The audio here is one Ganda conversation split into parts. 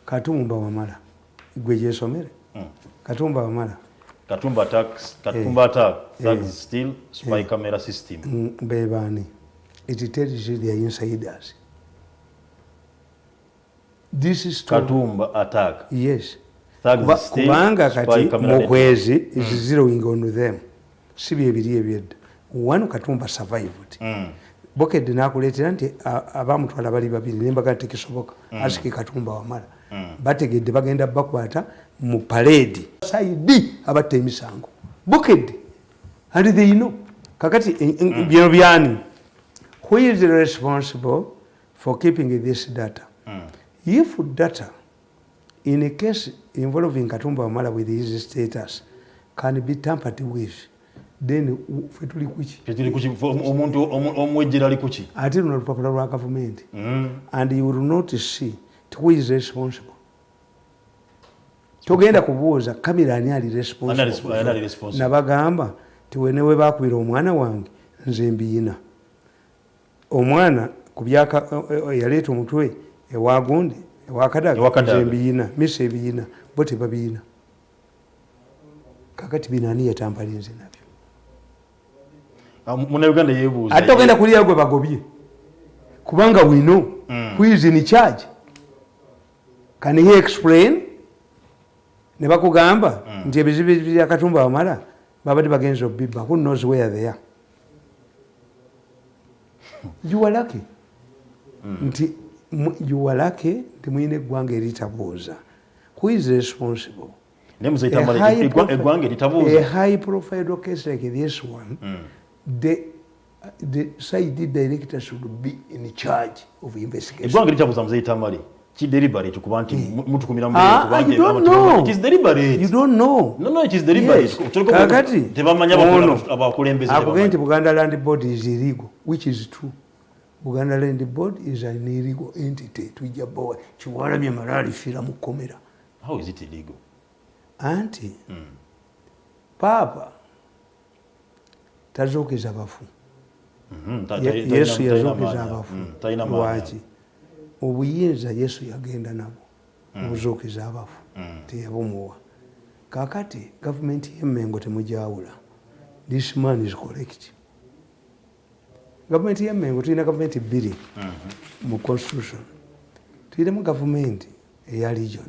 Katumba wamala gwe gyesomere Katumba wamala Katumba attack thugs still spy camera system bebani it tells you they are insiders. This is Katumba attack, yes, thugs still kubanga kati mukwezi is zeroing on them sibi ebiri ebyedda one Katumba survived Bokedde nakuleetera nti abamutwala bali babiri nembaga tekisoboka asiki Katumba wamala bategedde bagenda bakwata mu parade saidi abatta emisango Bokedde and they know kakati bino byani who is responsible for keeping this data if data in a case involving Katumba wamala with his status can be tampered with then fetuli kuchi omuntu omwejjera ali kuchi ati luno lupapula lwa government and you will not see who is responsible. Togenda kubuuza kamera ani ali responsible nabagamba tiwenewe bakubira omwana wange nze mbiyina omwana ku byaka yaleeta omutwe ewagundi ewakadaga nze mbiyina mise ebiyina bo tebabiyina kakati binani yatampalinze nabyo muna Uganda yebuuza ate ogenda kuliya gwe bagobye kubanga we know who is in charge. Can he explain? Ne bakugamba nti ebizibu bya Katumba wamala babadde bagenza obibba. Who knows where they are? You are lucky. Nti you are lucky nti muyina eggwanga eritabuuza. Who is responsible? A high profile case like this one, the side director should be in charge of investigation. You don't know. It is deliberate. You don't know. No, it is deliberate. Kakati, Buganda Land Board is illegal, which is true. Buganda Land Board is an illegal entity. How is it illegal? Auntie, Papa, tazookeza abafu. Yesu yazookeza abafu. Lwaki? Obuyinza Yesu yagenda nabo. Obuzookeza abafu. Teyabumuwa. Kakati, government y'emmengo temujawula. This man is correct. Government y'emmengo tulina government bbiri mu constitution. Tulinamu government eya region.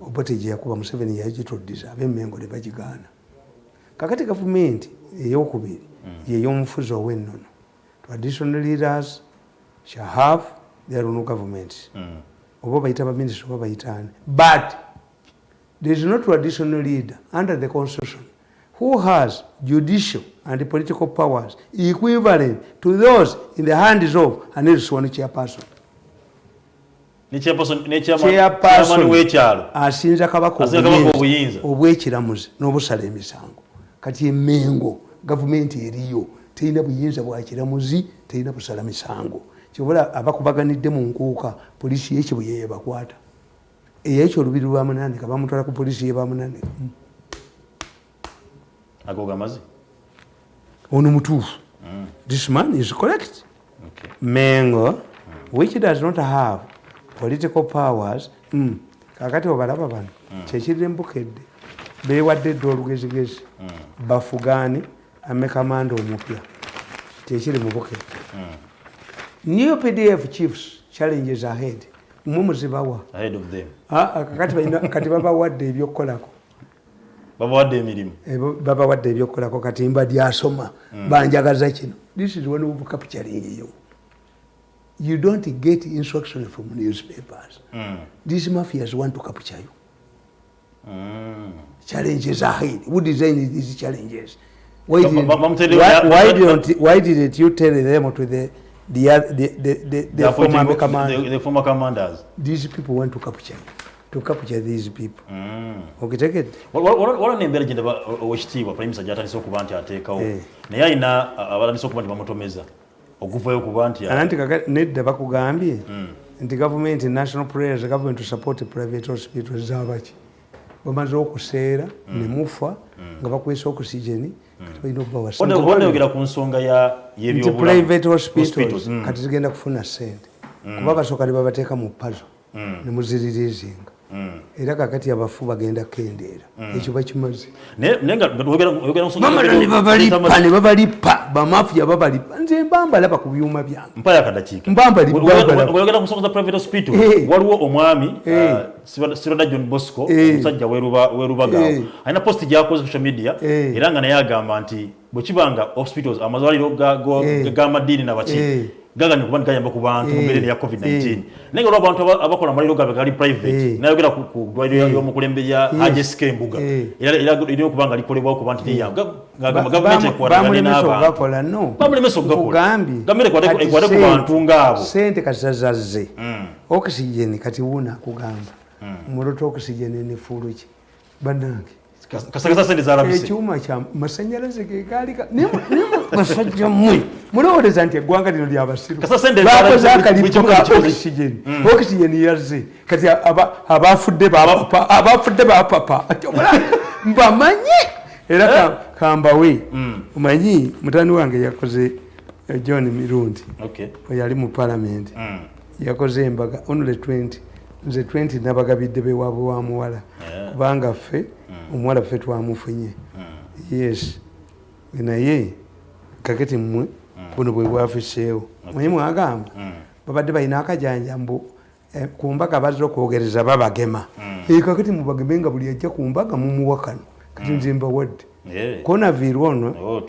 Obote gye yakuba Museveni yagitoddiza ab'emmengo ne bagigaana. Kakati government ey'okubiri y'ey'omufuzi ow'ennono. Traditional leaders shall have their own governments. Oba bayita baminister oba bayitaani. But there is no traditional leader under the constitution who has judicial and political powers equivalent to those in the hands of an Elsewani chairperson. Chairperson asinza kabaka obwekiramuzi n'obusala emisango. Kati emmengo gavumenti eriyo terina buyinza bwa kiramuzi terina busala misango. Kyobola abakubaganidde mu nkuuka poliisi y'ekibuye yebakwata. Ey'ekyo olubiri lwa munane kabamutwala ku poliisi y'ebamunane. Agogamazi? Ono mutuufu. This man is correct. Okay. Mengo, which does not have political powers, kakati obalaba bano kyekirira Embukedde beewadde dde olugezigezi bafugani amekamanda omupya kyekiri mu Bukedde. New PDF chiefs challenges ahead. Mumuzibawa ahead of them. Kati babawadde ebyokukolako. Babawadde emirimu. Babawadde ebyokukolako kati mbadyasoma banjagaza kino. This is one of capturing you. You don't get instruction from newspapers. These mafias want to capture you. Challenges ahead. Who designed these challenges? Why didn't you tell them to the former commanders? These people want to capture you. To capture these people. Okay, take it. What an embedded Oshtiwa, Prime Sajatan Sokubanti Ateko. Naina Avalani Sokubanti Mamotomeza. Okuvayo kubanti anti nedda bakugambye nti government national prayers the government to support the private hospitals zabaki bamaze okuseera ne mufa nga bakwesa oxygen kati balina obba wano yogera ku nsonga ya yebyobulamu private hospitals kati zigenda kufuna sente kuba basooka ne babateeka mu puzzle ne muziririzinga era kakati abafu bagenda kendeera ekyo bakimaze ne babalipa bamafiya babalipa nze mbambalaba ku byuma byange oyogera ku nsonga za private hospital waliwo omwami Siroda John Bosco omusajja werubaga alina post gyakoze social media era nga naye agamba nti bwekibanga hospitals amazwaliro g'amadiini nabaki gaganye kuba ntigayamba ku bantu mu mbeera ya COVID-19 naye nga olw'abantu abakola amaliro gaabwe gali private nayogera ku ddwaliro y'omukulembeze ya Embuga era erina okuba nga likolebwawo kuba nti liyamba ngagamba gavumenti ekwataganye n'abantu bamulemesa okugakola gambire ekwate ku bantu ng'abo sente kasazazze oxygen kati wuuna akugamba mulota oxygen nefuuluki bannange kasakasa sente zarabise ekyuma kya masanyalaze gegalika basajja mmwe mulowoleza nti eggwanga lino lyabasiru bakoze akalipo ka oxygen yazze kati abafudde bapapa mbamanye era kambawe omanyi mutani wange yakoze John Mirundi yali mu parliament yakoze embaga only 20 nze 20 nabagabidde bewaabwe wa muwala kubanga ffe omuwala ffe twamufunye yes naye kakati mmwe buno bwe bwafiseewo mwenye mwagamba babadde balina akajanja mbu ku mbaga bazze okwogereza babagema kakati mubageme nga buli ajja ku mbaga mumuwakano kati nze mbawadde konaviiri ono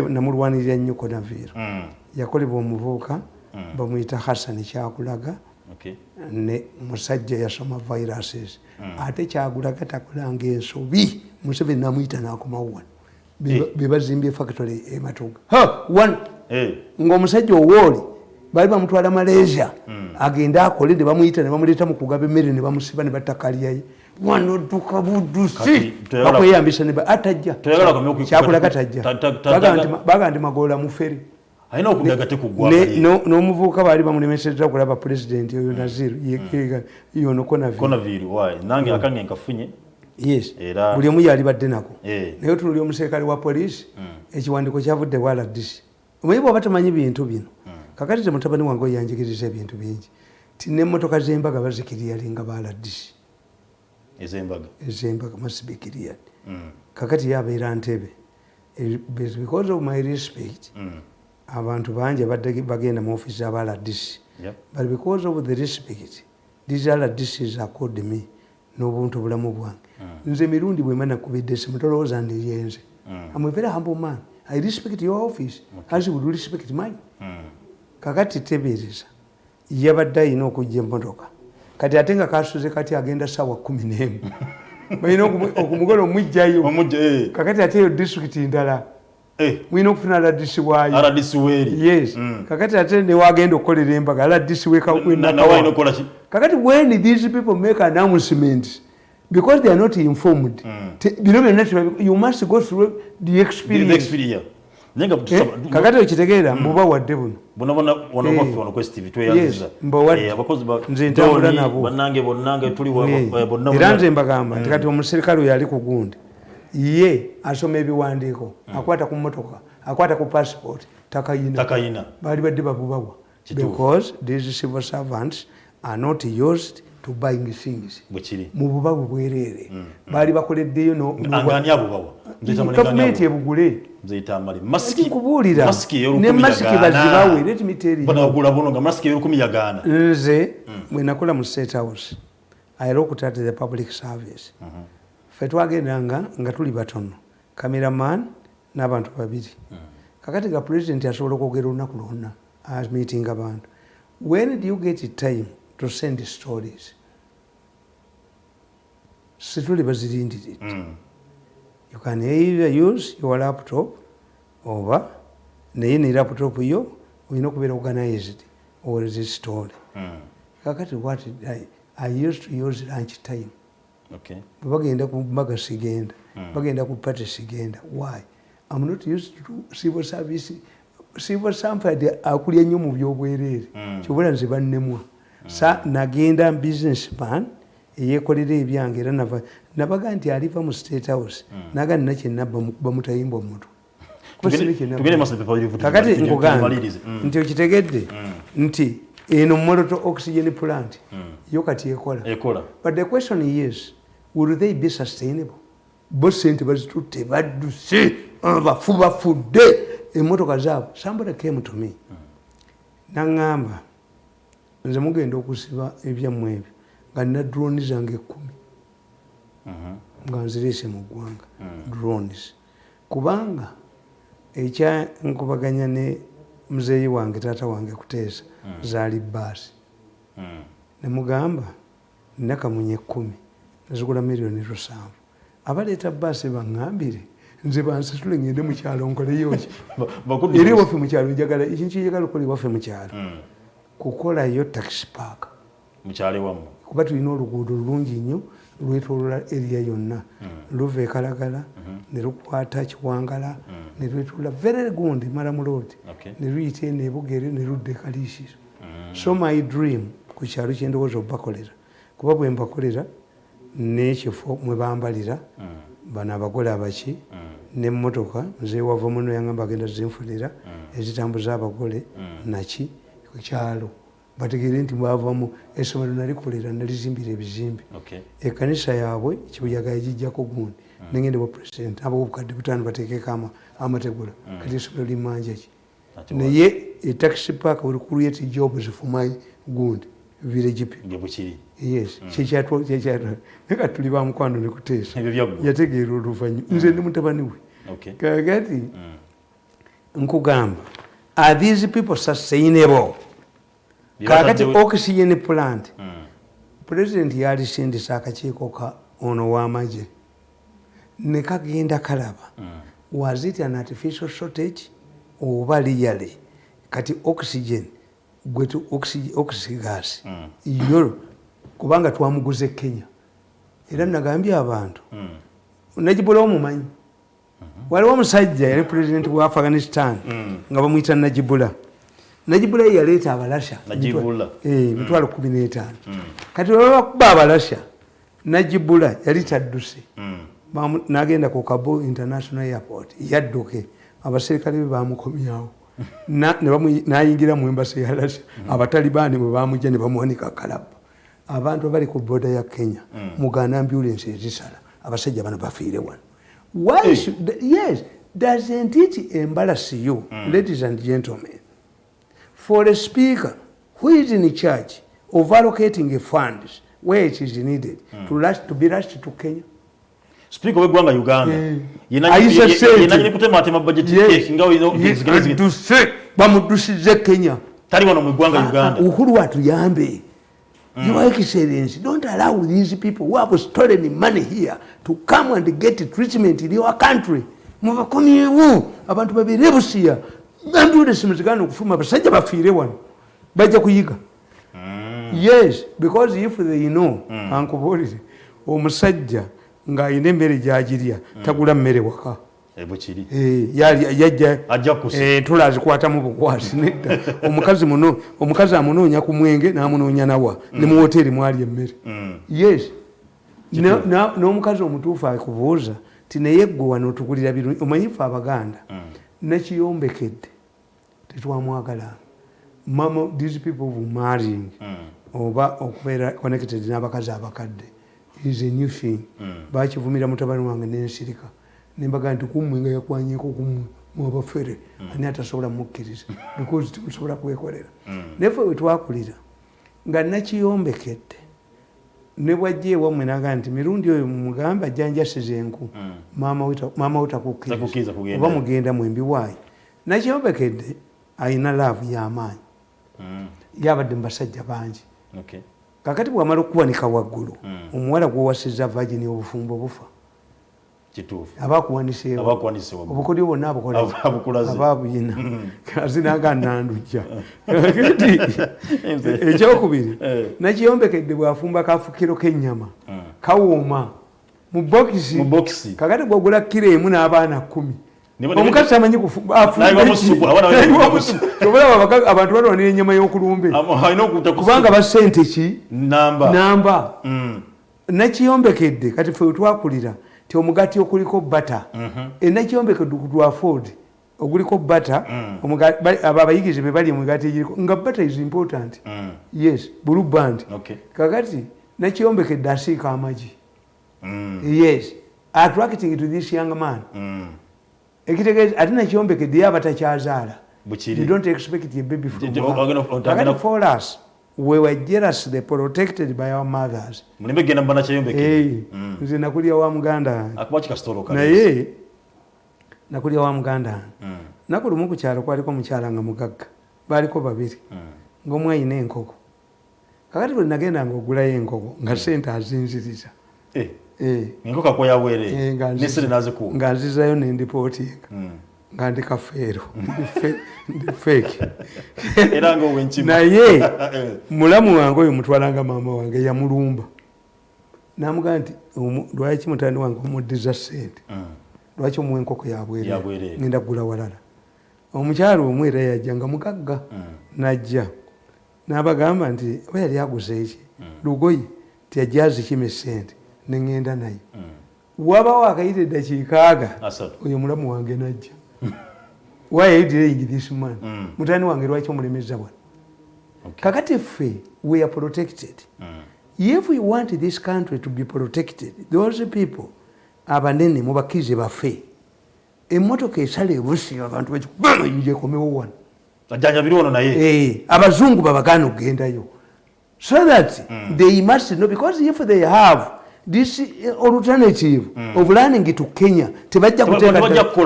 namulwanirira nnyo konaviiri yakolebwa omuvubuka bamuyita Hassan Kyakulaga ne musajja yasoma viruses ate Kyagulaga takolanga ensobi Museveni namuyita n'akomawo bebazimbye factory Matuga ng'omusajja owooli bali bamutwala Malaysia agenda akole ne bamuyita ne bamuleeta mu kugaba emmere ne bamusiba ne batta kalyaye wanodduka buddusi bakweyambisa ne atajja Kyakulaga tajja baga nti Magoola mufere ayina okugagate kugwa n'omuvubuka baali bamulemeseza okulaba pulezidenti oyo Naziru yono Konaviiri nange akange nkafunye yes buli omu yali badde nako naye tunuli omuserikale wa poliisi ekiwandiiko kyavudde bwa RDC omanyi bw'oba tamanyi bintu bino kakati te mutabani wange oyanjigiriza ebintu bingi ti n'emmotoka z'embaga bazikiriyalinga ba RDC ez'embaga masibikiriyadi kakati yabeera Ntebe because of my respect abantu bangi bagenda mu office aba RDC but because of the respect these RDCs are called me n'obuntu bulamu bwange nze mirundi bwe mana kubidde simutolooza ndi yenze I'm a very humble man. I respect your office as you would respect mine kakati tebereza yabadde ayina okujja emmotoka kati ate nga kasuze kati agenda sawa 11 balina okumugolo omujjayo kakati ate eyo district ndala mwina okufuna RDC waayo yes kakati ate ne wagenda okukolera embaga RDC kakati when these people make announcements because they are not informed you must go through the experience kakati okitegeera mbuba wadde buno nze ntambula nabo era nze mbagamba nti kati omuserikale oyo ali ku gundi ye asoma ebiwandiiko akwata ku mmotoka akwata ku passport takayina baali badde babubawa because these civil servants are not used to buying things mu bubabu bwereere baali bakoleddeyo gavumenti ebugule kubuulira ne masiki bazibawe let me tell you nze bwe nakola mu State House I looked at the public service ffe twagendanga nga tuli batono cameraman n'abantu babiri kakati ga president asobola okwogera olunaku lwonna meeting abantu when do you get time to send stories situli bazirindirira you can either use your laptop oba naye ne laptop yo olina okubeera organized or this story kakati what I used to use lunch time bagenda ku mbaga sigenda bagenda ku party sigenda why I'm not used to civil service civil somebody akulya nnyo mu byobwereere kyobola nze bannemwa nagenda businessman eyekolera ebyange era nabaga nti aliva mu State House naga nina kyenabba bamutayimba omutwe kakati nkugamba nti okitegedde nti eno molotov oxygen plant yo kati ekola. But the question is, will they be sustainable? Bo sente bazitutte badduse bafudde emmotoka zaabwe. Somebody came to me nangamba nze mugenda okusiba ebyammwe ebyo nga nina drone zange 10 nga nzireese mu ggwanga drones kubanga ekya nkubaganya ne muzeeyi wange taata wange kuteesa zaali baasi ne mugamba nina kamunye 10 nazigula $1,700,000 abaleeta baasi baŋŋambire nze bansasule ngende mu kyalo nkoleyo ki eri waffe mu kyalo njagala ekintu kyeyagala okukola ewaffe mu kyalo kukolayo taxi park mu kyalo wammwe kuba tulina oluguudo lulungi nnyo lwetoolola eriya yonna luva ekalagala ne lukwata kiwangala ne lwetoolola very good Maramu Road ne luyita eno ebugere ne ludda ekaliisizo. So my dream ku kyalo kye ndowooza obakolera kuba bwe mbakolera n'ekifo mwe bambalira bano abagole abaki n'emmotoka nze wava muno yangamba agenda zinfunira ezitambuza abagole naki ku kyalo bategeere nti bavamu essomero nalikolera nalizimbira ebizimbe ekkanisa yaabwe kibuyaga yagijjako gundi nengende bwa president abo obukadde 5 bateekeko amategula kati essomero limanja ki naye etaxi park will create jobs for my good village people. Yes, kyekyato neka tuli ba mukwano ne kuteesa yategeera oluvannyuma nze ndi mutabani we kakati nkugamba are these people sustainable? Kakati oxygen plant president yalisindisa akakiiko ka ono w'amagye ne kagenda kalaba was it an artificial shortage oba liyale kati oxygen gwetu oxygas yo kubanga twamuguze Kenya era nagambye abantu Najibula omumanyi waliwo omusajja yali president wa Afghanistan nga bamuyita Najibula yaleeta abalasha mitwalo 15 kati bakuba abalasha Najibula yali tadduse n'agenda ku Kabul International Airport yadduke abaserikale bamukomyawo n'ayingira mu embassy ya Russia abatalibaani bwe bamujja ne bamuwanika kalaba abantu bali ku border ya Kenya mugana ambulance ezisala abasajja bano bafiire wano. Why should yes, doesn't it embarrass you ladies and gentlemen for a speaker who is in charge of allocating a funds where it is needed to be rushed to Kenya? Speaker we gwanga Uganda yenanyine kutema atema budget ngao ino to say bamudusize Kenya tali wano mu gwanga Uganda uhuru watuyambe. Your Excellency, don't allow these people who have stolen money here to come and get treatment in your country. Muvakomiyewo abantu babirebusiya ambulance muzigano kufuma basajja bafiire wano bajja kuyiga. Yes, because if they know ankubolire omusajja nga ayina emmere gyagirya tagula mmere waka ebukiri yajja tulazikwata mu bukwasi nedda omukazi amunoonya ku mwenge n'amunoonya nawa ne mu hoteri mwali emmere. Yes, n'omukazi omutuufu akubuuza ti naye ggwe wano otugulira birungi omanyifu Abaganda nakiyombekedde tetwamwagalanga mama these people who marrying oba okubeera connected n'abakazi abakadde is a new thing. Bakivumira mutabani wange n'ensirika nembaga nti kumwe nga yakwanyeko kumwe mwabafere ani atasobola mukkiriza because tusobola kwekolera nefe wetwakulira nga nakiyombekedde ne bwajje ewammwe naga nti mirundi oyo mugamba ajjanjasiza enku maama utakukkiriza oba mugenda mwembi waayo nakiyombekedde ayina laavu y'amaanyi yabadde mu basajja bangi kakati bwamala okuwanika waggulu omuwala gwowasiza vagini obufumbo bufa kituufu abakuwaniseewo obukodyo bwonna ababuyina azinaga nandujja kati ekyokubiri nakiyombekedde bwafumba kafukiro k'ennyama kawooma mu bokisi kakati bwogula kiro emu n'abaana 10 omukazi amanyi kufumba abantu balwanira ennyama y'okulumbe kubanga basente ki namba nakiyombekedde kati ffe wetwakulira ti omugati okuliko bata enakiyombekedde kutwa afford oguliko butter abayigize be bali omugati egiriko nga butter is important. Yes, blue band. Kakati nakiyombekedde asiika amagi. Yes, attracting to this young man. Ekitegeeza ate nakiyombekedde yaba takyazaala. You don't expect a baby from her. For us, we were jealously protected by our mothers. Nze nakulya wa Muganda. Naye nakulya wa Muganda. Nakulumu ku kyalo kwaliko mukyala nga mugagga. Baliko babiri. Ng'omu ayina enkoko. Kakati bwe nagenda ng'ogulayo enkoko nga ssente azinziriza. Enkoko akoya bwere. N'essere n'azikuuma. Nga nzizayo ne ndipootinga. Nga ndi kafeero. Ndi fake. Era ng'owenkima. Naye mulamu wange oyo mutwalanga maama wange yamulumba. Namugamba nti lwaki mutandi wange omuddiza ssente. Lwaki omuwa enkoko yabwere. Ngenda kugula walala. Omukyalo omu era yajja nga mugagga. Najja. N'abagamba nti oba yali aguze eki. Lugoye tiyajja azikima essente. Ne ngenda naye. Wabawo akayita eddakiika aga. Oyo mulamu wange najja. Why are you delaying this man? Mutani wange lwaki omulemeza bwana. Kakati ffe we are protected. If we want this country to be protected, those people abanene mubakize baffe. Emmotoka esala ebusi abantu bakigamba yije komewo wano. Ajanja birono naye. Abazungu babagana okugendayo. So that they must know, because if they have this alternative of learning to Kenya, tebajja kuteka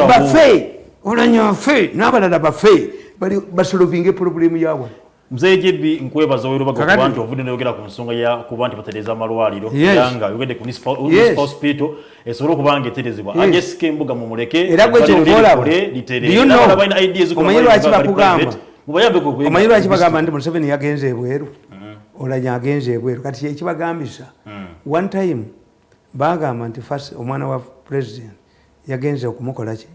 baffe. Olanya ffe n'abalala baffe basolovinge problemu yaabwe. Mzee Jebi nkwebaza werubaga kubantu ovudde n'ayogera ku nsonga ya kubantu batereza amalwaliro yanga yogedde ku Municipal Hospital esobola okubanga eterezebwa ajeske Embuga mu muleke era gwe kyovola omanyi lwaki bakugamba omanyi lwaki bagamba nti Museveni yagenze ebweru olanya agenze ebweru kati ekibagambisa one time bagamba nti first omwana wa president yagenze okumukola ki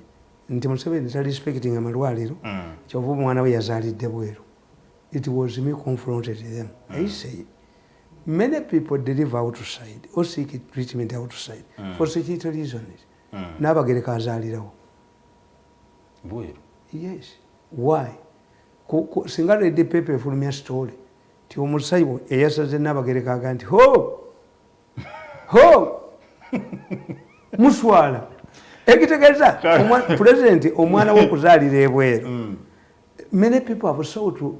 nti Museveni tali respecting amalwaliro kyova omwana we yazaalidde bweru. It was me confronted them. I say, many people deliver outside or seek treatment outside for security reasons. Nabagereka azalirawo. Yes. Why? Singa read the paper for me a story. Ti omusaibo eyasaze nabagereka aganti ho muswala. Ekitegeeza president omwana w'okuzaalira ebweru. Many people have sought to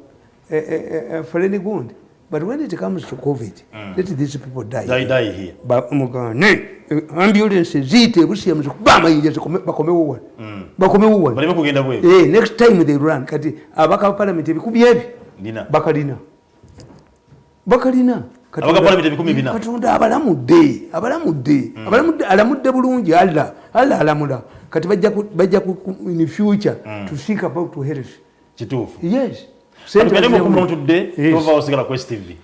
for any good, but when it comes to COVID, let these people die here. But ambulance zite busi yamuze kubama yinje bakomewo wana. Bakomewo wana. Bali bakugenda bwe. Next time they run kati abaka parliament ebikubye ebi. Bakalina. Abaka parliament ebikumi bina. Katonda abalamudde alamudde bulungi Allah alamula. Kati bajja in future to seek about to health. Kituufu. Yes. Tugende mu kumuntu dde tova osigala Quest TV.